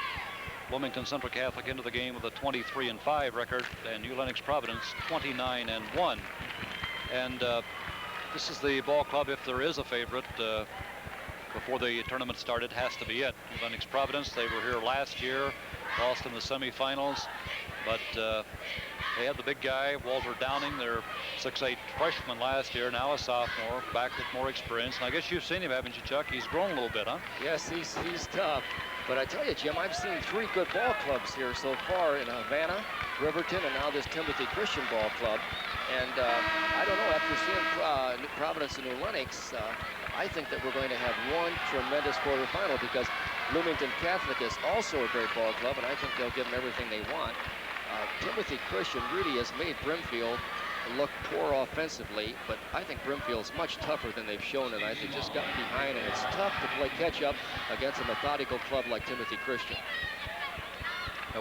Bloomington Central Catholic into the game with a 23-5 record, and New Lenox Providence 29-1. And this is the ball club, if there is a favorite before the tournament started, has to be it. New Lenox Providence, they were here last year, lost in the semifinals, but they had the big guy, Walter Downing, their 6'8" freshman last year, now a sophomore, back with more experience. And I guess you've seen him, haven't you, Chuck? He's grown a little bit, huh? Yes, he's tough. But I tell you, Jim, I've seen 3 good ball clubs here so far in Havana, Riverton, and now this Timothy Christian ball club. And I don't know, after seeing Providence and New Lenox, I think that we're going to have one tremendous quarterfinal, because Bloomington Catholic is also a great ball club, and I think they'll give them everything they want. Timothy Christian really has made Brimfield look poor offensively, but I think Brimfield's much tougher than they've shown tonight. They've just gotten behind, and it's tough to play catch-up against a methodical club like Timothy Christian.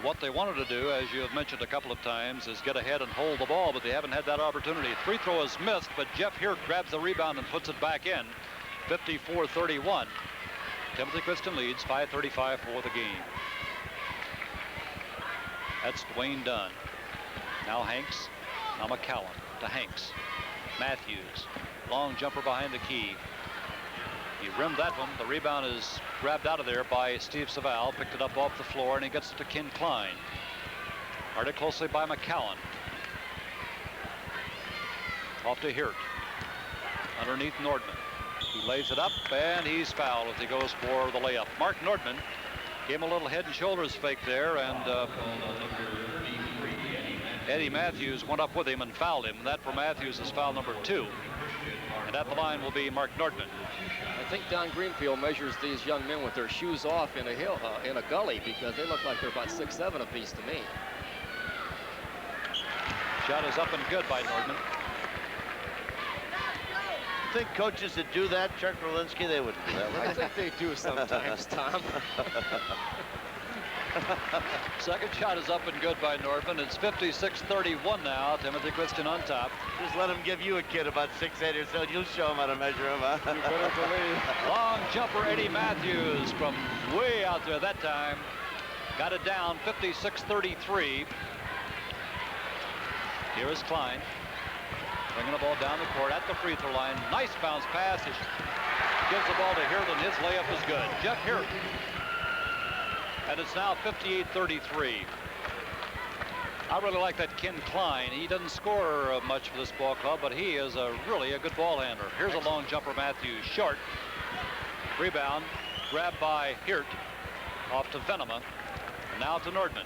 What they wanted to do, as you have mentioned a couple of times, is get ahead and hold the ball, but they haven't had that opportunity. Free throw is missed, but Jeff Hirt grabs the rebound and puts it back in. 54-31. Timothy Christian leads, 5:35 for the game. That's Dwayne Dunn. Now Hanks. Now McCallum to Hanks. Matthews. Long jumper behind the key. He rimmed that one. The rebound is grabbed out of there by Steve Saval. Picked it up off the floor, and he gets it to Ken Klein. Guarded closely by McCallum. Off to Hirt. Underneath Nordman. He lays it up, and he's fouled as he goes for the layup. Mark Nordman gave him a little head and shoulders fake there, and Eddie Matthews went up with him and fouled him. And that for Matthews is foul number 2. And at the line will be Mark Nordman. I think Don Greenfield measures these young men with their shoes off in a hill, in a gully, because they look like they're about 6'7" apiece to me. Shot is up and good by Nordman. You think coaches that do that, Chuck Berlinski, they wouldn't do that, would I think they do sometimes, Tom. Second shot is up and good by Nordman. It's 56-31 now. Timothy Christian on top. Just let him give you a kid about 6'8" or so. You'll show him how to measure him, huh? You better believe. Long jumper Eddie Matthews from way out there that time. Got it down, 56-33. Here is Klein. Bringing the ball down the court at the free throw line. Nice bounce pass. gives the ball to Hirt, and his layup is good. Jeff Hirt. And it's now 58-33. I really like that Ken Klein. He doesn't score much for this ball club, but he is really a good ball handler. Here's a long jumper, Matthews, short. Rebound, grabbed by Hirt, off to Venema, and now to Nordman.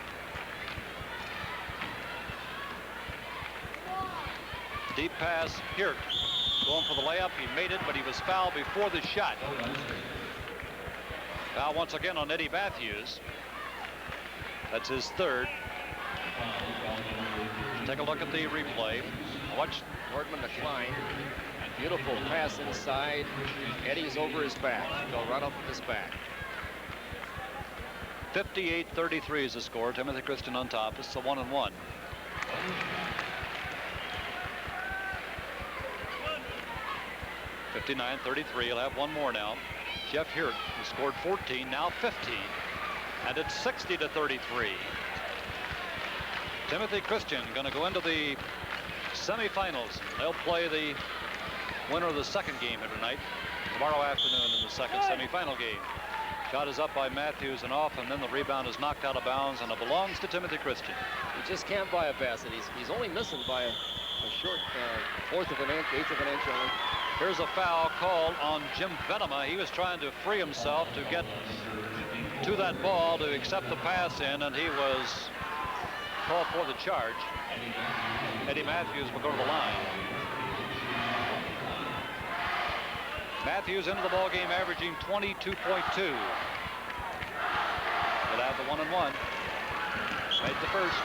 Deep pass, Hirt, going for the layup. He made it, but he was fouled before the shot. Foul once again on Eddie Matthews. That's his third. Take a look at the replay. Watch Nordman to Klein. Beautiful pass inside. Eddie's over his back. Go right up with his back. 58-33 is the score. Timothy Christian on top. It's a 1-1. $59-33. He'll have one more now. Jeff Hirt has scored 14, now 15. And it's 60-33. Timothy Christian going to go into the semifinals. They'll play the winner of the second game here tonight, tomorrow afternoon in the second semifinal game. Shot is up by Matthews and off, and then the rebound is knocked out of bounds, and it belongs to Timothy Christian. He just can't buy a basket. He's only missing by a short fourth of an inch, eighth of an inch only. Here's a foul called on Jim Venema. He was trying to free himself to get to that ball to accept the pass in, and he was called for the charge. Eddie Matthews will go to the line. Matthews into the ball game averaging 22.2. He'll have the 1-1. Made the first.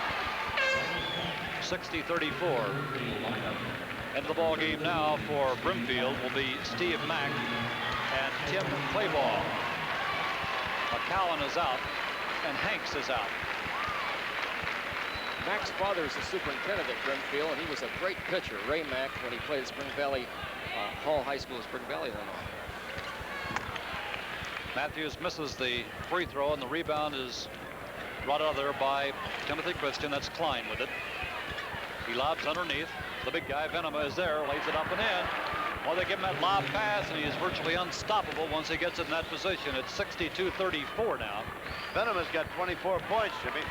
60-34. Into the ball game now for Brimfield will be Steve Mack and Tim Clayball. McCowan is out and Hanks is out. Mack's father is the superintendent at Brimfield, and he was a great pitcher, Ray Mack, when he played at Spring Valley Hall High School in Spring Valley, Illinois. Matthews misses the free throw, and the rebound is brought out of there by Timothy Christian. That's Klein with it. He lobs underneath. The big guy, Venema, is there, lays it up and in. Well, they give him that lob pass, and he's virtually unstoppable once he gets in that position. It's 62-34 now. Venema's got 24 points, Jimmy.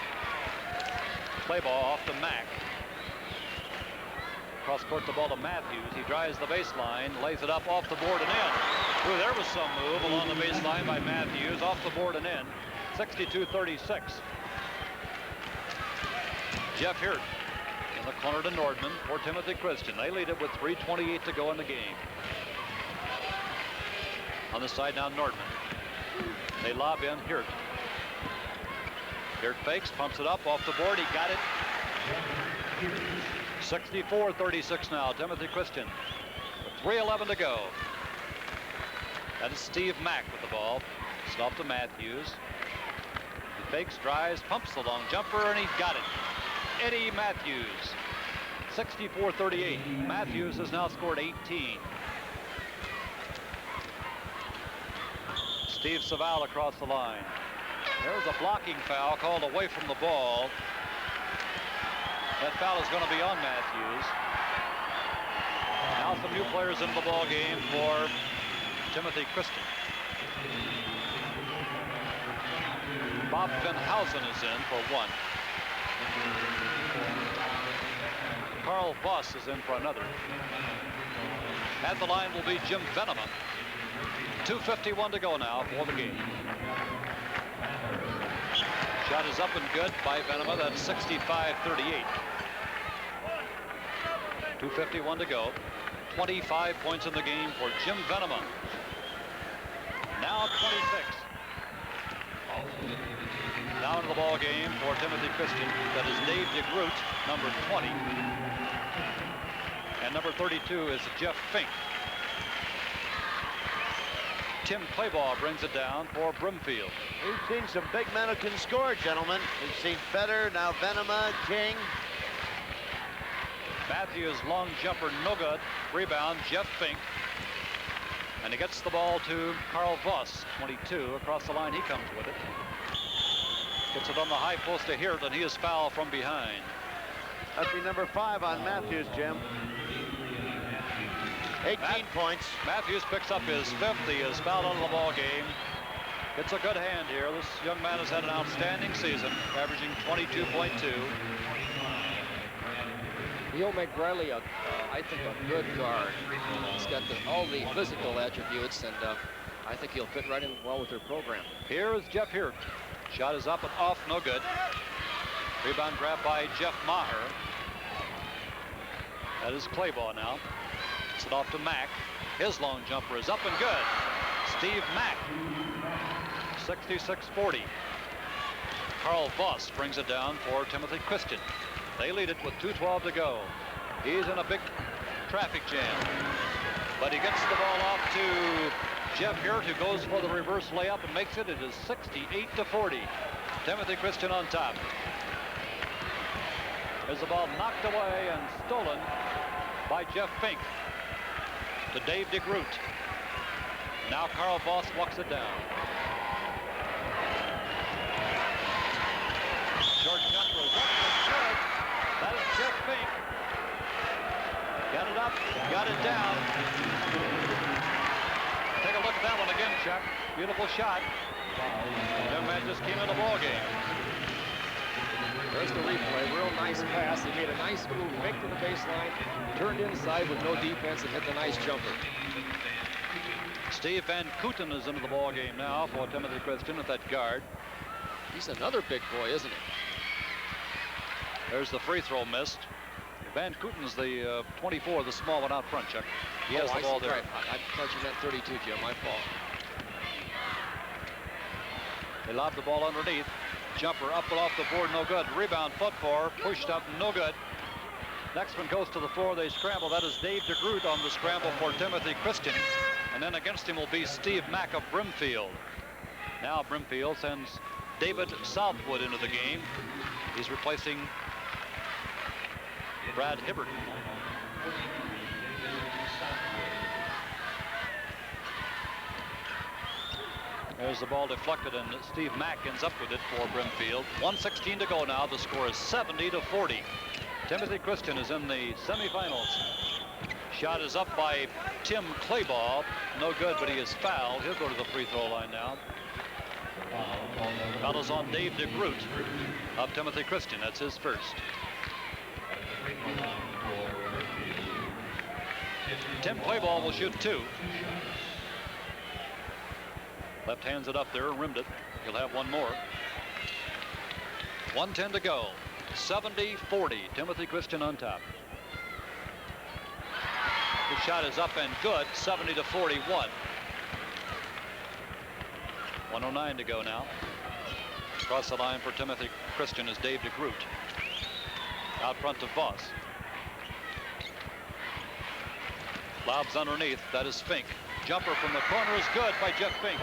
Play ball off to Mack. Cross court the ball to Matthews. He drives the baseline, lays it up off the board and in. Ooh, there was some move along the baseline by Matthews, off the board and in. 62-36. Jeff Hirt in the corner to Nordman for Timothy Christian. They lead it with 3:28 to go in the game. On the side now, Nordman. They lob in Hirt. Hirt fakes, pumps it up off the board. He got it. 64-36 now. Timothy Christian with 3:11 to go. That is Steve Mack with the ball. It's off to Matthews. He fakes, drives, pumps the long jumper, and he's got it. Eddie Matthews. 64-38. Matthews has now scored 18. Steve Saval across the line. There's a blocking foul called away from the ball. That foul is going to be on Matthews. Now some new players into the ball game for Timothy Christian. Bob Venhausen is in for one. Carl Voss is in for another. At the line will be Jim Venema. 2:51 to go now for the game. Shot is up and good by Venema. That's 65-38. 2:51 to go. 25 points in the game for Jim Venema. Now 26. Now into the ball game for Timothy Christian. That is Dave DeGroot, number 20. And number 32 is Jeff Fink. Tim Clayball brings it down for Brimfield. We've seen some big men who can score, gentlemen. We've seen Fetter, now Venema, King. Matthews, long jumper, no good. Rebound, Jeff Fink. And he gets the ball to Carl Voss, 22. Across the line, he comes with it. Gets it on the high post to Hirt, and he is fouled from behind. That'd be number 5 on Matthews, Jim. 18 points. Matthews picks up his 5th. He is fouled out of the ball game. It's a good hand here. This young man has had an outstanding season, averaging 22.2. He'll make Bradley, I think, a good guard. He's got all the physical attributes, and I think he'll fit right in well with their program. Here is Jeff Hirt. Shot is up and off, no good. Rebound grabbed by Jeff Maher. That is Claybaugh now. It's it off to Mack. His lone jumper is up and good. Steve Mack. 66-40. Carl Voss brings it down for Timothy Christian. They lead it with 2:12 to go. He's in a big traffic jam. But he gets the ball off to Jeff Hirt, who goes for the reverse layup and makes it. It is 68-40. Timothy Christian on top. There's the ball knocked away and stolen by Jeff Fink to Dave DeGroot. Now Carl Voss walks it down. Short jumper is up and good. That is Jeff Fink. Got it up, got it down. Take a look at that one again, Chuck. Beautiful shot. Young man just came in the ball game. There's the replay. Real nice pass. He made a nice move, faked to the baseline, turned inside with no defense, and hit the nice jumper. Steve Van Kooten is into the ball game now for Timothy Christian at that guard. He's another big boy, isn't he? There's the free throw missed. Van Kooten's the 24, the small one out front, Chuck. He has the ball there. Right. I thought you meant 32, Jim. My fault. They lob the ball underneath. Jumper up and off the board, no good. Rebound, foot four, pushed up, no good. Next one goes to the floor. They scramble. That is Dave DeGroot on the scramble for Timothy Christian. And then against him will be Steve Mack of Brimfield. Now Brimfield sends David Southwood into the game. He's replacing Brad Hibbert. There's the ball deflected, and Steve Mack ends up with it for Brimfield. 1:16 to go now. The score is 70-40. Timothy Christian is in the semifinals. Shot is up by Tim Claybaugh. No good, but he is fouled. He'll go to the free throw line now. Foul is on Dave DeGroot of Timothy Christian. That's his first. Tim Claybaugh will shoot 2. Left hands it up there, rimmed it. He'll have one more. 1:10 to go. 70-40. Timothy Christian on top. The shot is up and good. 70-41. 1:09 to go now. Across the line for Timothy Christian is Dave DeGroot. Out front to Voss. Lobs underneath. That is Fink. Jumper from the corner is good by Jeff Fink.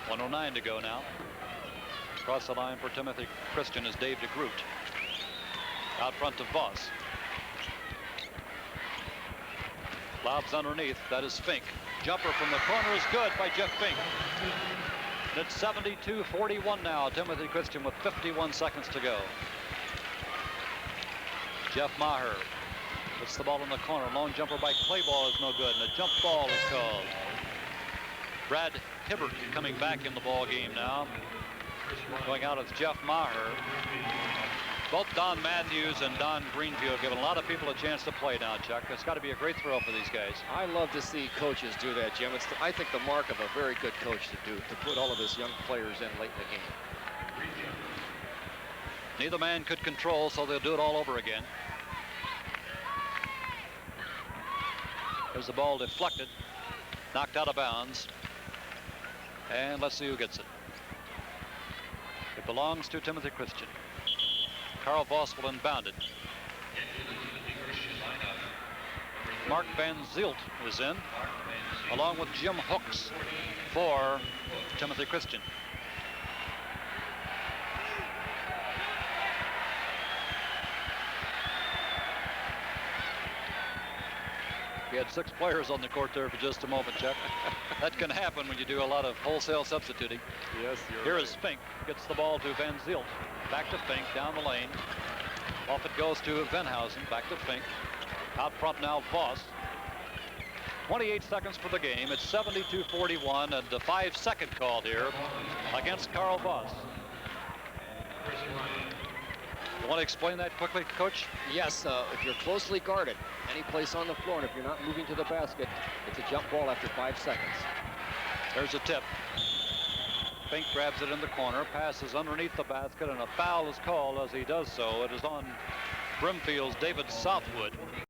.109 to go now. Across the line for Timothy Christian is Dave DeGroot. Out front to Voss. Lobs underneath. That is Fink. Jumper from the corner is good by Jeff Fink. It's 72-41 now. Timothy Christian with 51 seconds to go. Jeff Maher puts the ball in the corner. Lone jumper by Claybaugh is no good, and a jump ball is called. Brad Hibbert coming back in the ball game now. Going out is Jeff Maher. Both Don Matthews and Don Greenfield giving a lot of people a chance to play now, Chuck. It's got to be a great throw for these guys. I love to see coaches do that, Jim. It's, I think, the mark of a very good coach to put all of his young players in late in the game. Neither man could control, so they'll do it all over again. There's the ball deflected, knocked out of bounds. And let's see who gets it. It belongs to Timothy Christian. Carl Voss will inbound it. Mark Van Zielt is in, along with Jim Hooks for Timothy Christian. We had 6 players on the court there for just a moment, Chuck. That can happen when you do a lot of wholesale substituting. Yes, Here is Fink. Gets the ball to Van Zielt. Back to Fink, down the lane. Off it goes to Venhausen. Back to Fink. Out front now, Voss. 28 seconds for the game. It's 72-41, and the 5-second call here against Carl Voss. You want to explain that quickly, Coach? Yes, if you're closely guarded, any place on the floor, and if you're not moving to the basket, it's a jump ball after 5 seconds. There's a tip. Fink grabs it in the corner, passes underneath the basket, and a foul is called as he does so. It is on Brimfield's David Southwood.